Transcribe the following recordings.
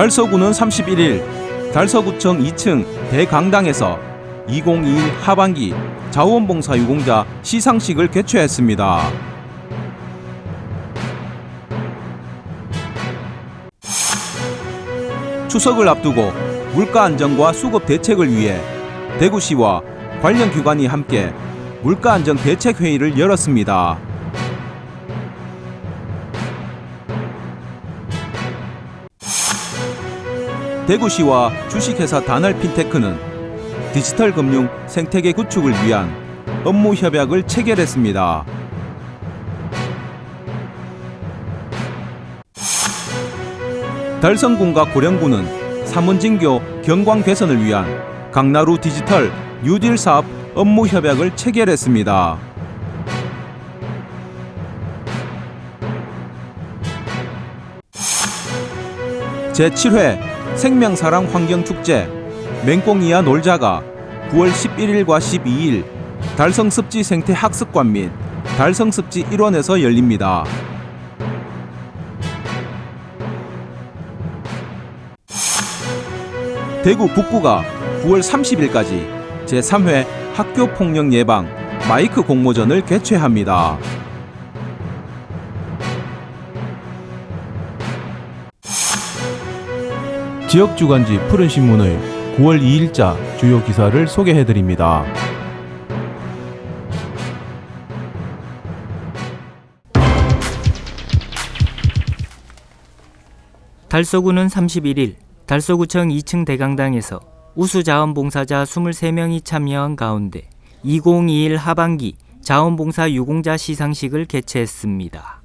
달서구는 31일 달서구청 2층 대강당에서 2021 하반기 자원봉사 유공자 시상식을 개최했습니다. 추석을 앞두고 물가 안정과 수급 대책을 위해 대구시와 관련 기관이 함께 물가 안정 대책 회의를 열었습니다. 대구시와 주식회사 다널핀테크는 디지털 금융 생태계 구축을 위한 업무 협약을 체결했습니다. 달성군과 고령군은 삼원진교 경광 개선을 위한 강나루 디지털 뉴딜 사업 업무 협약을 체결했습니다. 제7회 생명사랑 환경축제 맹꽁이야 놀자가 9월 11일과 12일 달성습지 생태학습관 및 달성습지 일원에서 열립니다. 대구 북구가 9월 30일까지 제3회 학교폭력 예방 마이크 공모전을 개최합니다. 지역주간지 푸른신문의 9월 2일자 주요 기사를 소개해드립니다. 달서구는 31일 달서구청 2층 대강당에서 우수자원봉사자 23명이 참여한 가운데 2021 하반기 자원봉사 유공자 시상식을 개최했습니다.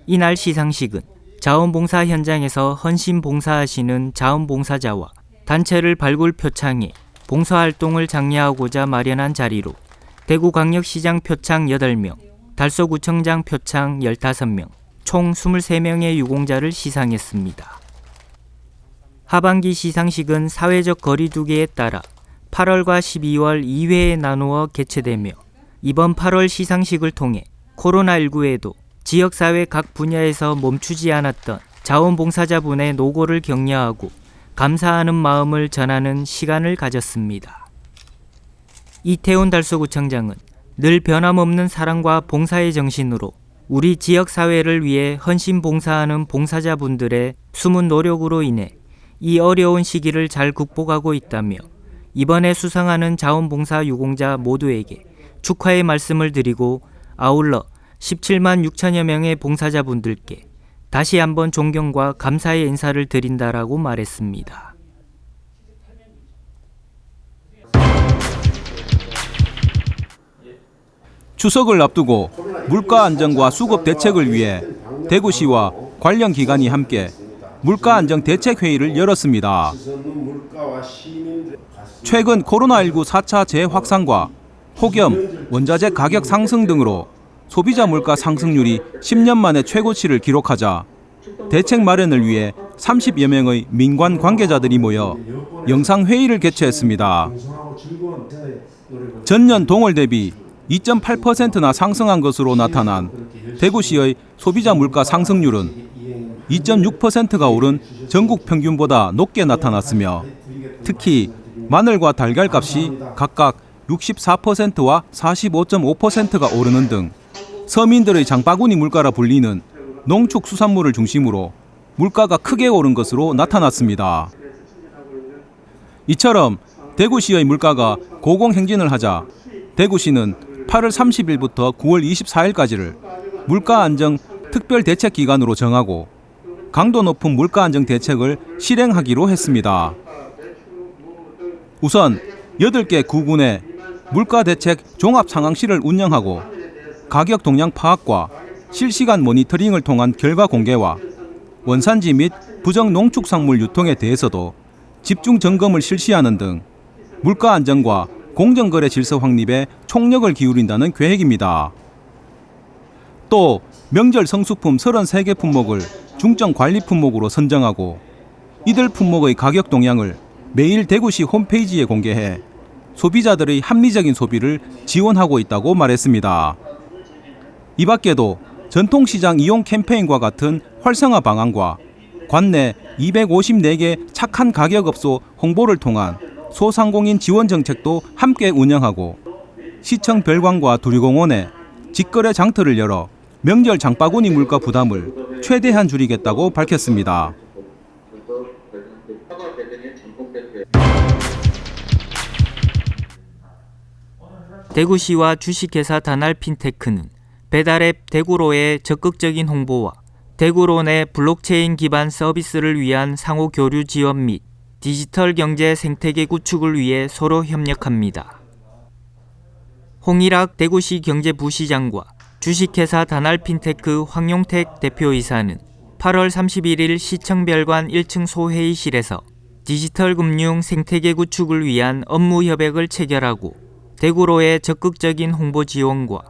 이날 시상식은 자원봉사 현장에서 헌신 봉사하시는 자원봉사자와 단체를 발굴 표창해 봉사활동을 장려하고자 마련한 자리로 대구광역시장 표창 8명, 달서구청장 표창 15명, 총 23명의 유공자를 시상했습니다. 하반기 시상식은 사회적 거리 두기에 따라 8월과 12월 2회에 나누어 개최되며 이번 8월 시상식을 통해 코로나19에도 지역사회 각 분야에서 멈추지 않았던 자원봉사자분의 노고를 격려하고 감사하는 마음을 전하는 시간을 가졌습니다. 이태훈 달서구청장은 늘 변함없는 사랑과 봉사의 정신으로 우리 지역사회를 위해 헌신 봉사하는 봉사자분들의 숨은 노력으로 인해 이 어려운 시기를 잘 극복하고 있다며 이번에 수상하는 자원봉사 유공자 모두에게 축하의 말씀을 드리고 아울러 17만 6천여 명의 봉사자분들께 다시 한번 존경과 감사의 인사를 드린다라고 말했습니다. 추석을 앞두고 물가 안정과 수급 대책을 위해 대구시와 관련 기관이 함께 물가 안정 대책 회의를 열었습니다. 최근 코로나19 4차 재확산과 폭염, 원자재 가격 상승 등으로 소비자 물가 상승률이 10년 만에 최고치를 기록하자 대책 마련을 위해 30여 명의 민관 관계자들이 모여 영상회의를 개최했습니다. 전년 동월 대비 2.8%나 상승한 것으로 나타난 대구시의 소비자 물가 상승률은 2.6%가 오른 전국 평균보다 높게 나타났으며 특히 마늘과 달걀 값이 각각 64%와 45.5%가 오르는 등 서민들의 장바구니 물가라 불리는 농축수산물을 중심으로 물가가 크게 오른 것으로 나타났습니다. 이처럼 대구시의 물가가 고공행진을 하자 대구시는 8월 30일부터 9월 24일까지를 물가 안정 특별 대책 기간으로 정하고 강도 높은 물가 안정 대책을 실행하기로 했습니다. 우선 8개 구군의 물가 대책 종합 상황실을 운영하고 가격 동향 파악과 실시간 모니터링을 통한 결과 공개와 원산지 및 부정 농축산물 유통에 대해서도 집중 점검을 실시하는 등 물가 안정과 공정거래 질서 확립에 총력을 기울인다는 계획입니다. 또 명절 성수품 33개 품목을 중점 관리 품목으로 선정하고 이들 품목의 가격 동향을 매일 대구시 홈페이지에 공개해 소비자들의 합리적인 소비를 지원하고 있다고 말했습니다. 이 밖에도 전통시장 이용 캠페인과 같은 활성화 방안과 관내 254개 착한 가격업소 홍보를 통한 소상공인 지원 정책도 함께 운영하고 시청 별관과 두리공원에 직거래 장터를 열어 명절 장바구니 물가 부담을 최대한 줄이겠다고 밝혔습니다. 대구시와 주식회사 다날핀테크는 배달앱 대구로의 적극적인 홍보와 대구로 내 블록체인 기반 서비스를 위한 상호 교류 지원 및 디지털 경제 생태계 구축을 위해 서로 협력합니다. 홍일학 대구시 경제부시장과 주식회사 다날핀테크 황용택 대표이사는 8월 31일 시청별관 1층 소회의실에서 디지털 금융 생태계 구축을 위한 업무 협약을 체결하고 대구로의 적극적인 홍보 지원과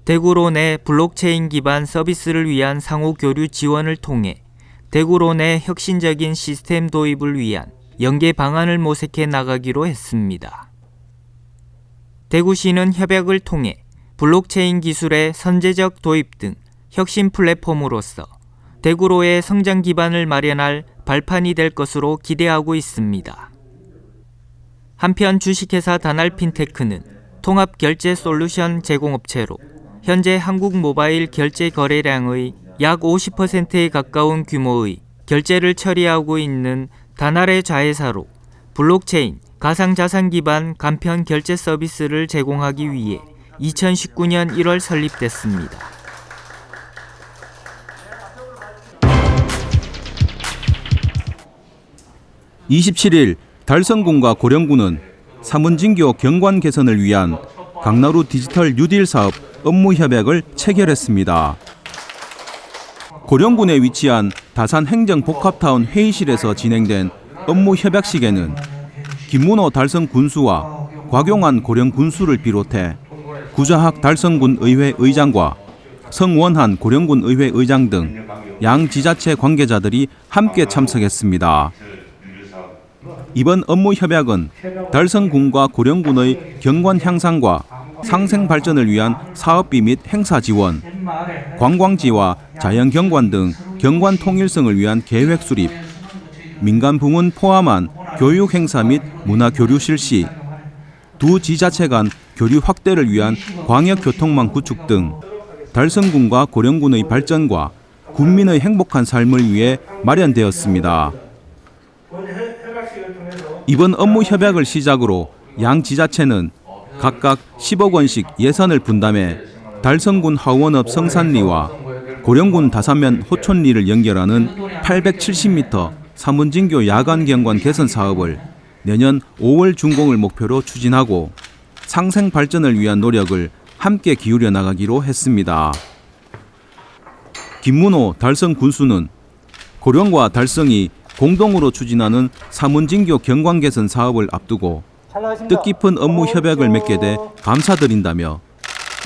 대구로 내 블록체인 기반 서비스를 위한 상호 교류 지원을 통해 대구로 내 혁신적인 시스템 도입을 위한 연계 방안을 모색해 나가기로 했습니다. 대구시는 협약을 통해 블록체인 기술의 선제적 도입 등 혁신 플랫폼으로서 대구로의 성장 기반을 마련할 발판이 될 것으로 기대하고 있습니다. 한편 주식회사 다날핀테크는 통합 결제 솔루션 제공업체로 현재 한국 모바일 결제 거래량의 약 50%에 가까운 규모의 결제를 처리하고 있는 다날의 자회사로 블록체인, 가상자산 기반 간편 결제 서비스를 제공하기 위해 2019년 1월 설립됐습니다. (27일) 달성군과 고령군은 사문진교 경관 개선을 위한 강나루 디지털 뉴딜 사업 업무 협약을 체결했습니다. 고령군에 위치한 다산 행정복합타운 회의실에서 진행된 업무 협약식에는 김문호 달성군수와 곽용환 고령군수를 비롯해 구자학 달성군 의회 의장과 성원한 고령군 의회 의장 등 양 지자체 관계자들이 함께 참석했습니다. 이번 업무 협약은 달성군과 고령군의 경관 향상과 상생 발전을 위한 사업비 및 행사 지원, 관광지와 자연경관 등 경관 통일성을 위한 계획 수립, 민간 부문 포함한 교육 행사 및 문화 교류 실시, 두 지자체 간 교류 확대를 위한 광역교통망 구축 등 달성군과 고령군의 발전과 군민의 행복한 삶을 위해 마련되었습니다. 이번 업무 협약을 시작으로 양 지자체는 각각 10억 원씩 예산을 분담해 달성군 하원읍 성산리와 고령군 다산면 호촌리를 연결하는 870m 사문진교 야간경관 개선 사업을 내년 5월 준공을 목표로 추진하고 상생 발전을 위한 노력을 함께 기울여 나가기로 했습니다. 김문호 달성군수는 고령과 달성이 공동으로 추진하는 사문진교 경관 개선 사업을 앞두고 뜻깊은 업무 협약을 맺게 돼 감사드린다며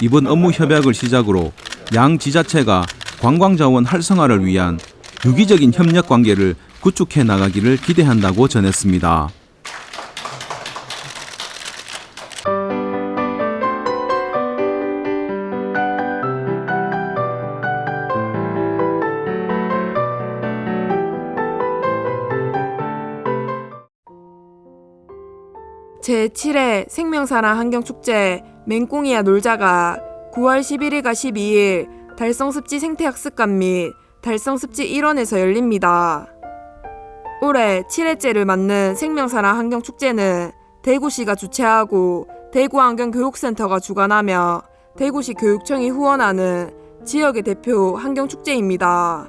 이번 업무 협약을 시작으로 양 지자체가 관광자원 활성화를 위한 유기적인 협력 관계를 구축해 나가기를 기대한다고 전했습니다. 제7회 생명사랑 환경축제 맹꽁이야 놀자가 9월 11일과 12일 달성습지 생태학습관 및 달성습지 일원에서 열립니다. 올해 7회째를 맞는 생명사랑 환경축제는 대구시가 주최하고 대구환경교육센터가 주관하며 대구시 교육청이 후원하는 지역의 대표 환경축제입니다.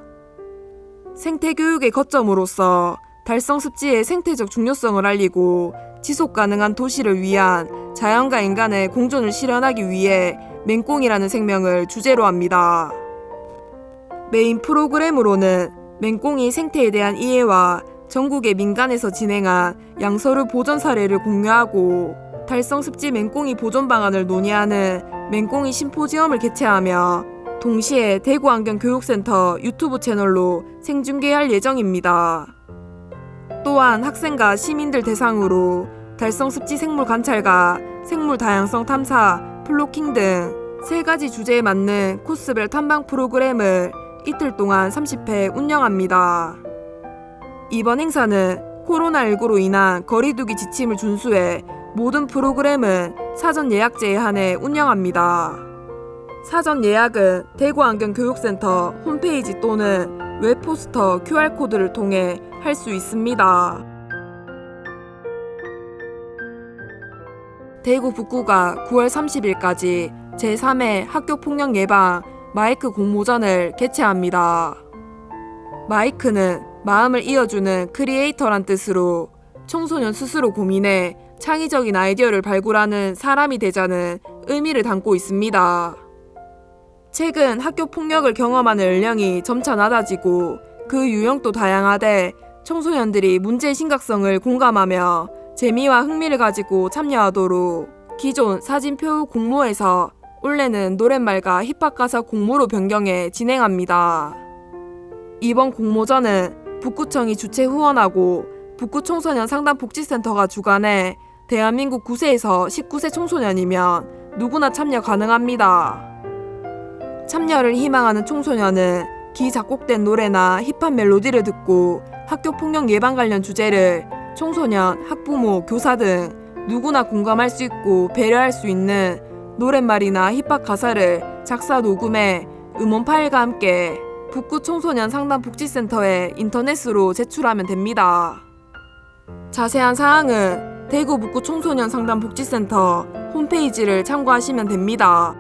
생태교육의 거점으로서 달성습지의 생태적 중요성을 알리고 지속가능한 도시를 위한 자연과 인간의 공존을 실현하기 위해 맹꽁이라는 생명을 주제로 합니다. 메인 프로그램으로는 맹꽁이 생태에 대한 이해와 전국의 민간에서 진행한 양서류 보존 사례를 공유하고 달성습지 맹꽁이 보존 방안을 논의하는 맹꽁이 심포지엄을 개최하며 동시에 대구환경교육센터 유튜브 채널로 생중계할 예정입니다. 또한 학생과 시민들 대상으로 달성 습지 생물 관찰과 생물 다양성 탐사, 플로킹 등 3가지 주제에 맞는 코스별 탐방 프로그램을 이틀 동안 30회 운영합니다. 이번 행사는 코로나19로 인한 거리두기 지침을 준수해 모든 프로그램은 사전 예약제에 한해 운영합니다. 사전 예약은 대구안경교육센터 홈페이지 또는 웹포스터 QR코드를 통해 할 수 있습니다. 대구 북구가 9월 30일까지 제3회 학교폭력 예방 마이크 공모전을 개최합니다. 마이크는 마음을 이어주는 크리에이터란 뜻으로 청소년 스스로 고민해 창의적인 아이디어를 발굴하는 사람이 되자는 의미를 담고 있습니다. 최근 학교 폭력을 경험하는 연령이 점차 낮아지고 그 유형도 다양하되 청소년들이 문제의 심각성을 공감하며 재미와 흥미를 가지고 참여하도록 기존 사진표 공모에서 올해는 노랫말과 힙합 가사 공모로 변경해 진행합니다. 이번 공모전은 북구청이 주최 후원하고 북구청소년 상담복지센터가 주관해 대한민국 9세에서 19세 청소년이면 누구나 참여 가능합니다. 참여를 희망하는 청소년은 기 작곡된 노래나 힙합 멜로디를 듣고 학교폭력 예방 관련 주제를 청소년, 학부모, 교사 등 누구나 공감할 수 있고 배려할 수 있는 노랫말이나 힙합 가사를 작사 녹음해 음원 파일과 함께 북구 청소년 상담복지센터에 인터넷으로 제출하면 됩니다. 자세한 사항은 대구 북구 청소년 상담복지센터 홈페이지를 참고하시면 됩니다.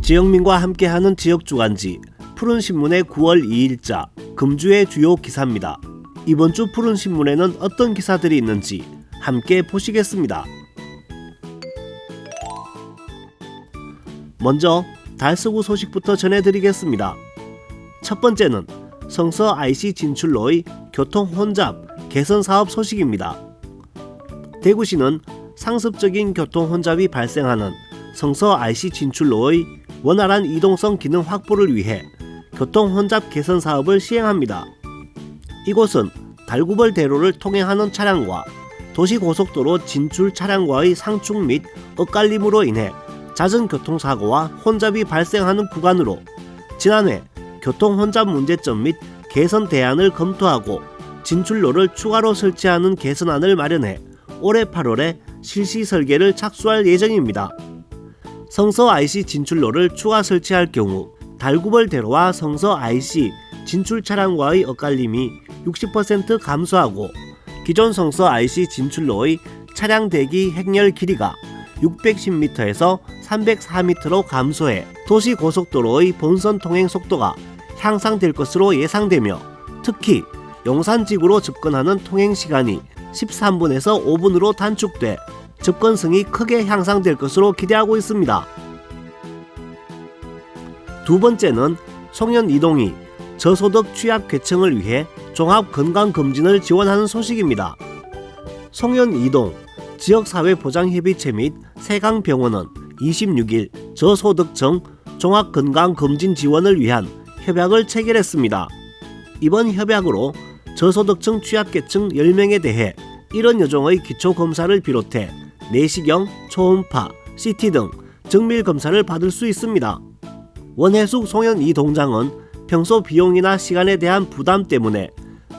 지역민과 함께하는 지역주간지 푸른신문의 9월 2일자 금주의 주요 기사입니다. 이번 주 푸른신문에는 어떤 기사들이 있는지 함께 보시겠습니다. 먼저 달서구 소식부터 전해드리겠습니다. 첫 번째는 성서 IC 진출로의 교통 혼잡 개선 사업 소식입니다. 대구시는 상습적인 교통 혼잡이 발생하는 성서 IC 진출로의 원활한 이동성 기능 확보를 위해 교통 혼잡 개선 사업을 시행합니다. 이곳은 달구벌 대로를 통행하는 차량과 도시고속도로 진출 차량과의 상축 및 엇갈림으로 인해 잦은 교통사고와 혼잡이 발생하는 구간으로 지난해 교통 혼잡 문제점 및 개선 대안을 검토하고 진출로를 추가로 설치하는 개선안을 마련해 올해 8월에 실시 설계를 착수할 예정입니다. 성서 IC 진출로를 추가 설치할 경우 달구벌 대로와 성서 IC 진출 차량과의 엇갈림이 60% 감소하고 기존 성서 IC 진출로의 차량 대기 행렬 길이가 610m에서 304m로 감소해 도시고속도로의 본선 통행 속도가 향상될 것으로 예상되며 특히 용산지구로 접근하는 통행 시간이 13분에서 5분으로 단축돼 접근성이 크게 향상될 것으로 기대하고 있습니다. 두 번째는 송년 이동이 저소득 취약 계층을 위해 종합건강검진을 지원하는 소식입니다. 송년 이동 지역사회보장협의체 및 세강병원은 26일 저소득층 종합건강검진 지원을 위한 협약을 체결했습니다. 이번 협약으로 저소득층 취약계층 10명에 대해 이런 여종의 기초검사를 비롯해 내시경, 초음파, CT 등 정밀검사를 받을 수 있습니다. 원해숙 송년 이 동장은 평소 비용이나 시간에 대한 부담 때문에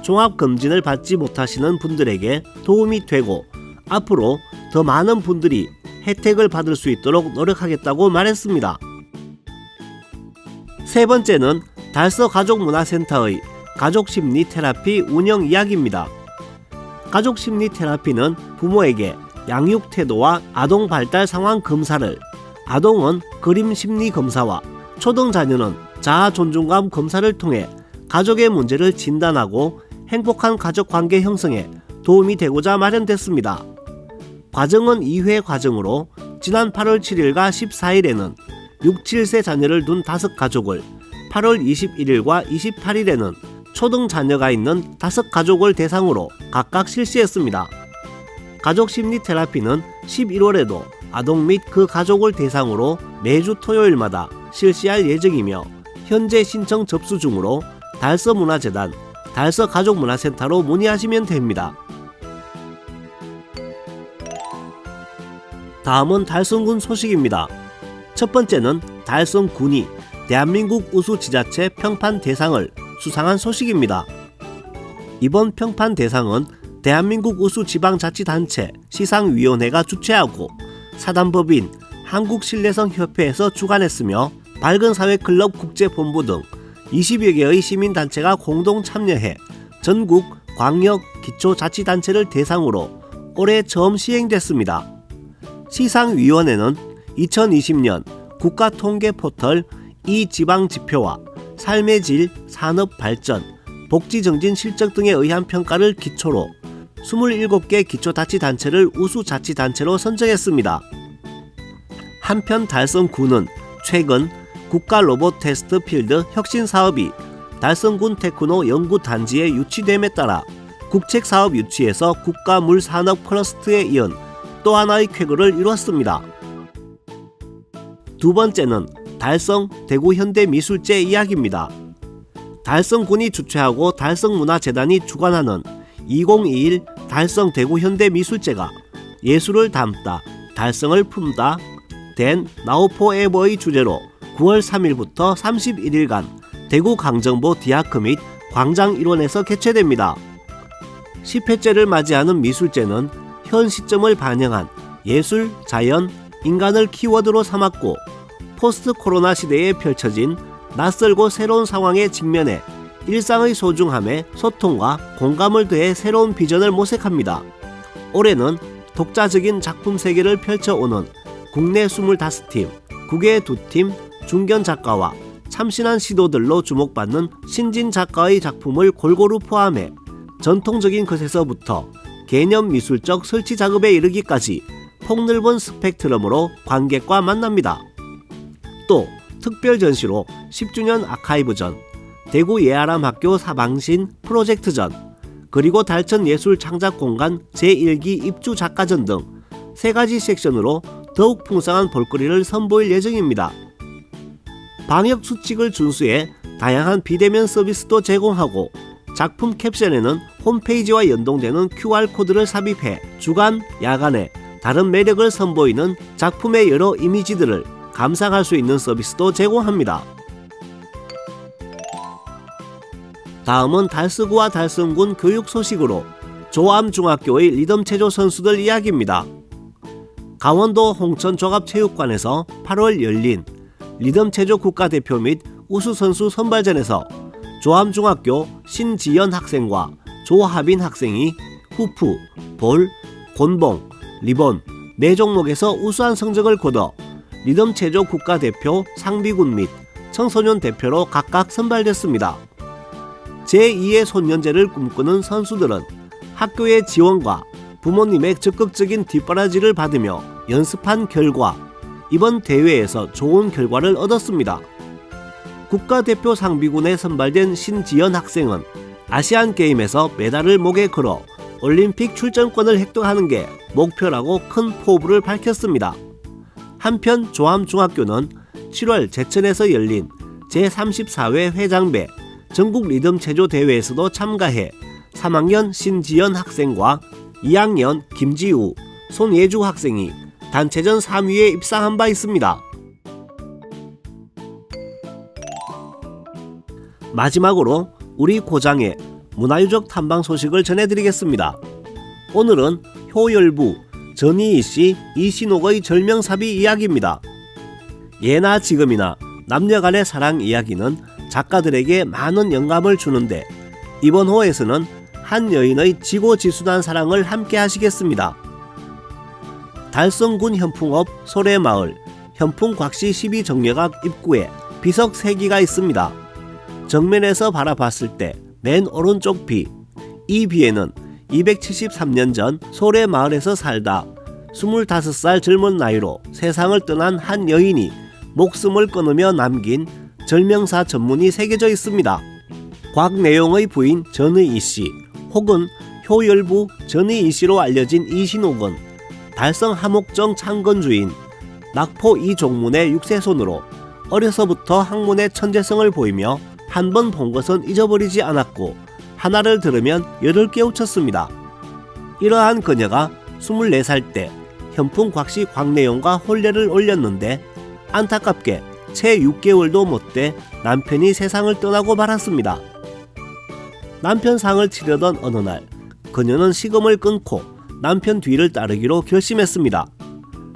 종합검진을 받지 못하시는 분들에게 도움이 되고 앞으로 더 많은 분들이 혜택을 받을 수 있도록 노력하겠다고 말했습니다. 세 번째는 달서 가족문화센터의 가족심리 테라피 운영 이야기입니다. 가족심리 테라피는 부모에게 양육 태도와 아동 발달 상황 검사를, 아동은 그림 심리 검사와 초등 자녀는 자아 존중감 검사를 통해 가족의 문제를 진단하고 행복한 가족 관계 형성에 도움이 되고자 마련됐습니다. 과정은 2회 과정으로 지난 8월 7일과 14일에는 6, 7세 자녀를 둔 5가족을, 8월 21일과 28일에는 초등 자녀가 있는 5가족을 대상으로 각각 실시했습니다. 가족 심리 테라피는 11월에도 아동 및 그 가족을 대상으로 매주 토요일마다 실시할 예정이며 현재 신청 접수 중으로 달서문화재단, 달서가족문화센터로 문의하시면 됩니다. 다음은 달성군 소식입니다. 첫 번째는 달성군이 대한민국 우수지자체 평판 대상을 수상한 소식입니다. 이번 평판 대상은 대한민국 우수지방자치단체 시상위원회가 주최하고 사단법인 한국신뢰성협회에서 주관했으며 밝은사회클럽 국제본부 등 20여 개의 시민단체가 공동 참여해 전국 광역 기초자치단체를 대상으로 올해 처음 시행됐습니다. 시상위원회는 2020년 국가통계포털 이 지방지표와 삶의 질, 산업발전, 복지정진 실적 등에 의한 평가를 기초로 27개 기초자치단체를 우수자치단체로 선정했습니다. 한편 달성군은 최근 국가로봇 테스트 필드 혁신사업이 달성군 테크노 연구단지에 유치됨에 따라 국책사업 유치에서 국가물산업 클러스터에 이은 또 하나의 쾌거를 이뤘습니다. 두 번째는 달성 대구현대미술제 이야기입니다. 달성군이 주최하고 달성문화재단이 주관하는 2021 달성 대구현대미술제가 예술을 담다, 달성을 품다 된 나우 포에버의 주제로 9월 3일부터 31일간 대구 강정보 디아크 및 광장 일원에서 개최됩니다. 10회째를 맞이하는 미술제는 현 시점을 반영한 예술, 자연, 인간을 키워드로 삼았고 포스트 코로나 시대에 펼쳐진 낯설고 새로운 상황에 직면해 일상의 소중함에 소통과 공감을 더해 새로운 비전을 모색합니다. 올해는 독자적인 작품 세계를 펼쳐오는 국내 25팀, 국외 2팀, 중견 작가와 참신한 시도들로 주목받는 신진 작가의 작품을 골고루 포함해 전통적인 것에서부터 개념 미술적 설치 작업에 이르기까지 폭넓은 스펙트럼으로 관객과 만납니다. 또 특별 전시로 10주년 아카이브전, 대구 예아람학교 사방신 프로젝트전, 그리고 달천 예술창작공간 제1기 입주작가전 등 3가지 섹션으로 더욱 풍성한 볼거리를 선보일 예정입니다. 방역수칙을 준수해 다양한 비대면 서비스도 제공하고 작품 캡션에는 홈페이지와 연동되는 QR코드를 삽입해 주간, 야간에 다른 매력을 선보이는 작품의 여러 이미지들을 감상할 수 있는 서비스도 제공합니다. 다음은 달서구와 달성군 교육 소식으로 조암중학교의 리듬체조 선수들 이야기입니다. 강원도 홍천종합체육관에서 8월 열린 리듬체조 국가대표 및 우수선수 선발전에서 조암중학교 신지연 학생과 조하빈 학생이 후프, 볼, 곤봉, 리본 4종목에서 우수한 성적을 거둬 리듬체조 국가대표 상비군 및 청소년 대표로 각각 선발됐습니다. 제2의 손년제를 꿈꾸는 선수들은 학교의 지원과 부모님의 적극적인 뒷바라지를 받으며 연습한 결과 이번 대회에서 좋은 결과를 얻었습니다. 국가대표 상비군에 선발된 신지연 학생은 아시안게임에서 메달을 목에 걸어 올림픽 출전권을 획득하는 게 목표라고 큰 포부를 밝혔습니다. 한편 조암중학교는 7월 제천에서 열린 제34회 회장배 전국 리듬체조 대회에서도 참가해 3학년 신지연 학생과 2학년 김지우, 손예주 학생이 단체전 3위에 입상한 바 있습니다. 마지막으로 우리 고장의 문화유적 탐방 소식을 전해드리겠습니다. 오늘은 효열부 전희희씨 이신옥의 절명사비 이야기입니다. 예나 지금이나 남녀간의 사랑 이야기는 작가들에게 많은 영감을 주는데 이번 호에서는 한 여인의 지고지순한 사랑을 함께 하시겠습니다. 달성군 현풍읍 소래마을 현풍곽시 12정려각 입구에 비석 3기가 있습니다. 정면에서 바라봤을 때 맨 오른쪽 비, 이 비에는 273년 전 소래마을에서 살다 25살 젊은 나이로 세상을 떠난 한 여인이 목숨을 끊으며 남긴 절명사 전문이 새겨져 있습니다. 곽내용의 부인 전의희 씨 혹은 효열부 전의희 씨로 알려진 이신옥은 달성 함옥정 창건주인 낙포 이종문의 6세손으로 어려서부터 학문의 천재성을 보이며 한 번 본 것은 잊어버리지 않았고 하나를 들으면 열을 깨우쳤습니다. 이러한 그녀가 24살 때 현풍 곽씨 곽내용과 혼례를 올렸는데 안타깝게 채 6개월도 못 돼 남편이 세상을 떠나고 말았습니다. 남편 상을 치려던 어느 날 그녀는 식음을 끊고 남편 뒤를 따르기로 결심했습니다.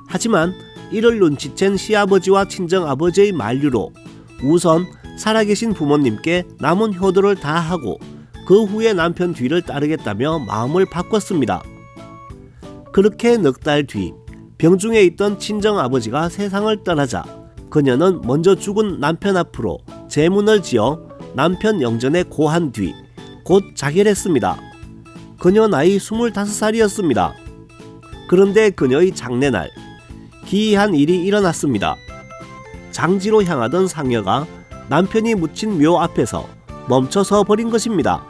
하지만 이를 눈치챈 시아버지와 친정아버지의 만류로 우선 살아계신 부모님께 남은 효도를 다하고 그 후에 남편 뒤를 따르겠다며 마음을 바꿨습니다. 그렇게 넉 달 뒤 병중에 있던 친정아버지가 세상을 떠나자 그녀는 먼저 죽은 남편 앞으로 제문을 지어 남편 영전에 고한 뒤 곧 자결했습니다. 그녀 나이 25살이었습니다. 그런데 그녀의 장례날 기이한 일이 일어났습니다. 장지로 향하던 상여가 남편이 묻힌 묘 앞에서 멈춰서 버린 것입니다.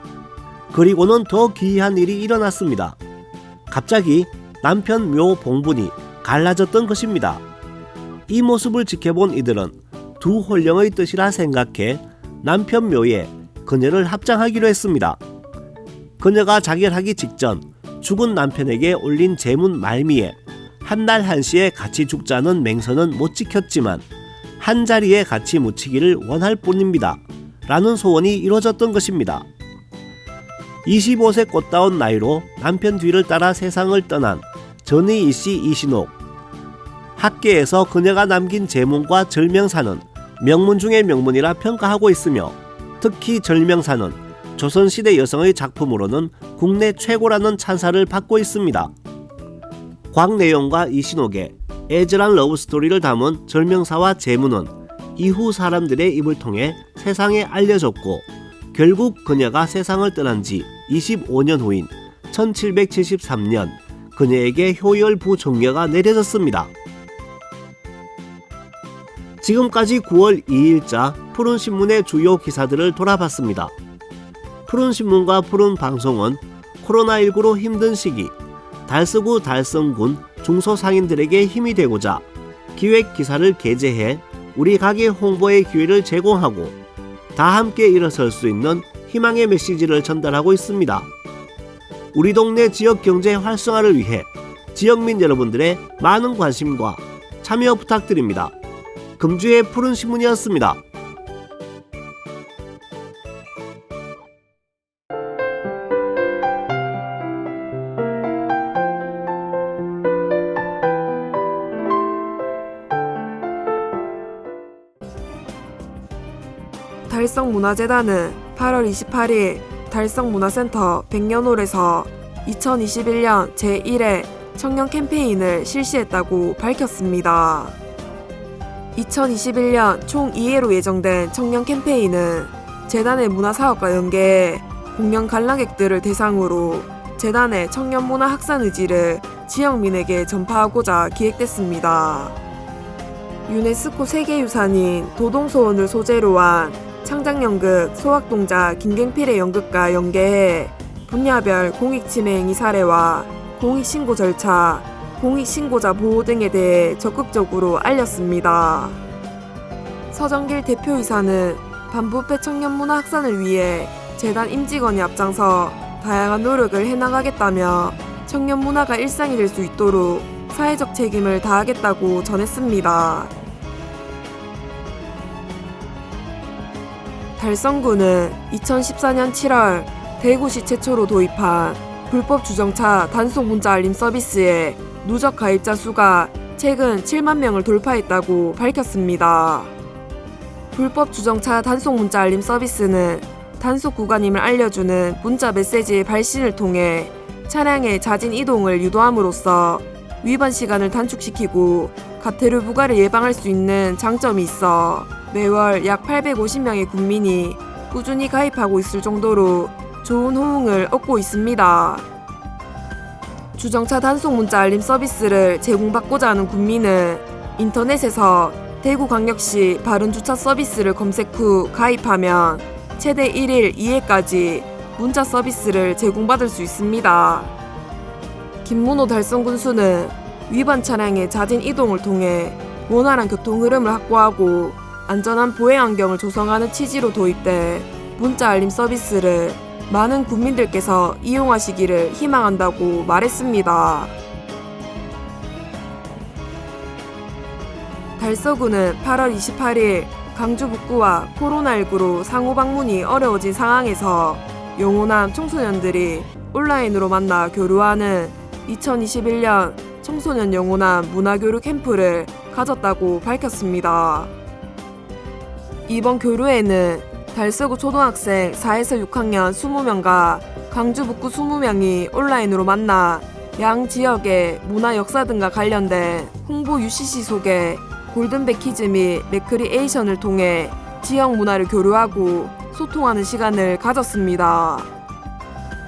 그리고는 더 기이한 일이 일어났습니다. 갑자기 남편 묘 봉분이 갈라졌던 것입니다. 이 모습을 지켜본 이들은 두 혼령의 뜻이라 생각해 남편 묘에 그녀를 합장하기로 했습니다. 그녀가 자결하기 직전 죽은 남편에게 올린 제문 말미에 한날 한시에 같이 죽자는 맹서는 못 지켰지만 한 자리에 같이 묻히기를 원할 뿐입니다. 라는 소원이 이루어졌던 것입니다. 25세 꽃다운 나이로 남편 뒤를 따라 세상을 떠난 전의희 씨 이신옥. 학계에서 그녀가 남긴 제문과 절명사는 명문 중의 명문이라 평가하고 있으며 특히 절명사는 조선시대 여성의 작품으로는 국내 최고라는 찬사를 받고 있습니다. 곽내용과 이신옥의 애절한 러브스토리를 담은 절명사와 제문은 이후 사람들의 입을 통해 세상에 알려졌고 결국 그녀가 세상을 떠난 지 25년 후인 1773년 그녀에게 효열부 정려가 내려졌습니다. 지금까지 9월 2일자 푸른신문의 주요 기사들을 돌아봤습니다. 푸른신문과 푸른방송은 코로나19로 힘든 시기 달서구 달성군 중소상인들에게 힘이 되고자 기획기사를 게재해 우리 가게 홍보의 기회를 제공하고 다 함께 일어설 수 있는 희망의 메시지를 전달하고 있습니다. 우리 동네 지역경제 활성화를 위해 지역민 여러분들의 많은 관심과 참여 부탁드립니다. 금주의 푸른신문이었습니다. 달성문화재단은 8월 28일 달성문화센터 백년홀에서 2021년 제1회 청년 캠페인을 실시했다고 밝혔습니다. 2021년 총 2회로 예정된 청년 캠페인은 재단의 문화사업과 연계해 공연 관람객들을 대상으로 재단의 청년문화 확산 의지를 지역민에게 전파하고자 기획됐습니다. 유네스코 세계유산인 도동소원을 소재로 한 창작연극 소학동자 김갱필의 연극과 연계해 분야별 공익침해 행위 사례와 공익신고 절차, 공익신고자 보호 등에 대해 적극적으로 알렸습니다. 서정길 대표이사는 반부패 청년문화 확산을 위해 재단 임직원이 앞장서 다양한 노력을 해나가겠다며 청년문화가 일상이 될 수 있도록 사회적 책임을 다하겠다고 전했습니다. 달성구는 2014년 7월 대구시 최초로 도입한 불법 주정차 단속 문자 알림 서비스에 누적 가입자 수가 최근 7만 명을 돌파했다고 밝혔습니다. 불법 주정차 단속 문자 알림 서비스는 단속 구간임을 알려주는 문자 메시지의 발신을 통해 차량의 자진 이동을 유도함으로써 위반 시간을 단축시키고 과태료 부과를 예방할 수 있는 장점이 있어 매월 약 850명의 국민이 꾸준히 가입하고 있을 정도로 좋은 호응을 얻고 있습니다. 주정차 단속 문자 알림 서비스를 제공받고자 하는 국민은 인터넷에서 대구광역시 바른주차 서비스를 검색 후 가입하면 최대 1일 2회까지 문자 서비스를 제공받을 수 있습니다. 김문호 달성군수는 위반 차량의 자진 이동을 통해 원활한 교통 흐름을 확보하고 안전한 보행 환경을 조성하는 취지로 도입돼 문자 알림 서비스를 많은 국민들께서 이용하시기를 희망한다고 말했습니다. 달서구는 8월 28일 강주 북구와 코로나19로 상호 방문이 어려워진 상황에서 영호남 청소년들이 온라인으로 만나 교류하는 2021년 청소년 영호남 문화교류 캠프를 가졌다고 밝혔습니다. 이번 교류에는 달서구 초등학생 4에서 6학년 20명과 강주 북구 20명이 온라인으로 만나 양 지역의 문화 역사 등과 관련된 홍보 UCC 소개, 골든패키지 및 레크리에이션을 통해 지역 문화를 교류하고 소통하는 시간을 가졌습니다.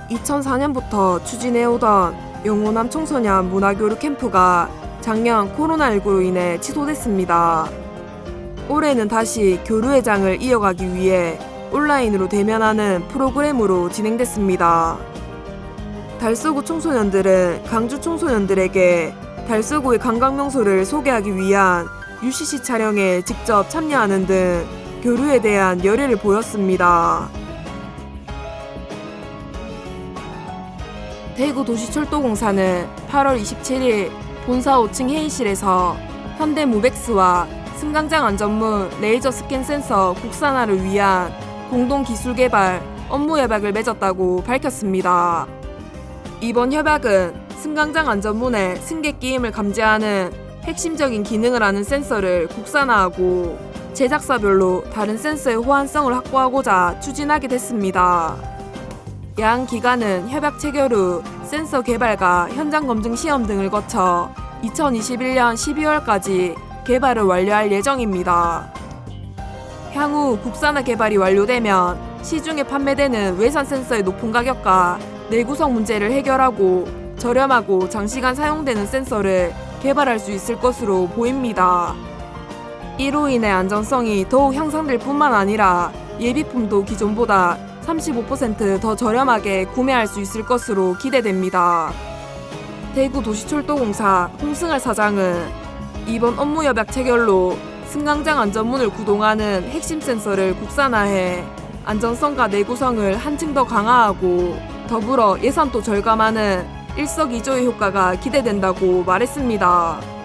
2004년부터 추진해오던 영호남 청소년 문화교류 캠프가 작년 코로나19로 인해 취소됐습니다. 올해는 다시 교류회장을 이어가기 위해 온라인으로 대면하는 프로그램으로 진행됐습니다. 달서구 청소년들은 강주 청소년들에게 달서구의 관광명소를 소개하기 위한 UCC 촬영에 직접 참여하는 등 교류에 대한 열의를 보였습니다. 대구도시철도공사는 8월 27일 본사 5층 회의실에서 현대무벡스와 승강장 안전문 레이저 스캔 센서 국산화를 위한 공동 기술 개발 업무 협약을 맺었다고 밝혔습니다. 이번 협약은 승강장 안전문의 승객 끼임을 감지하는 핵심적인 기능을 하는 센서를 국산화하고 제작사별로 다른 센서의 호환성을 확보하고자 추진하게 됐습니다. 양 기관은 협약 체결 후 센서 개발과 현장 검증 시험 등을 거쳐 2021년 12월까지 개발을 완료할 예정입니다. 향후 국산화 개발이 완료되면 시중에 판매되는 외산 센서의 높은 가격과 내구성 문제를 해결하고 저렴하고 장시간 사용되는 센서를 개발할 수 있을 것으로 보입니다. 이로 인해 안전성이 더욱 향상될 뿐만 아니라 예비품도 기존보다 35% 더 저렴하게 구매할 수 있을 것으로 기대됩니다. 대구도시철도공사 홍승할 사장은 이번 업무협약 체결로 승강장 안전문을 구동하는 핵심 센서를 국산화해 안전성과 내구성을 한층 더 강화하고 더불어 예산도 절감하는 일석이조의 효과가 기대된다고 말했습니다.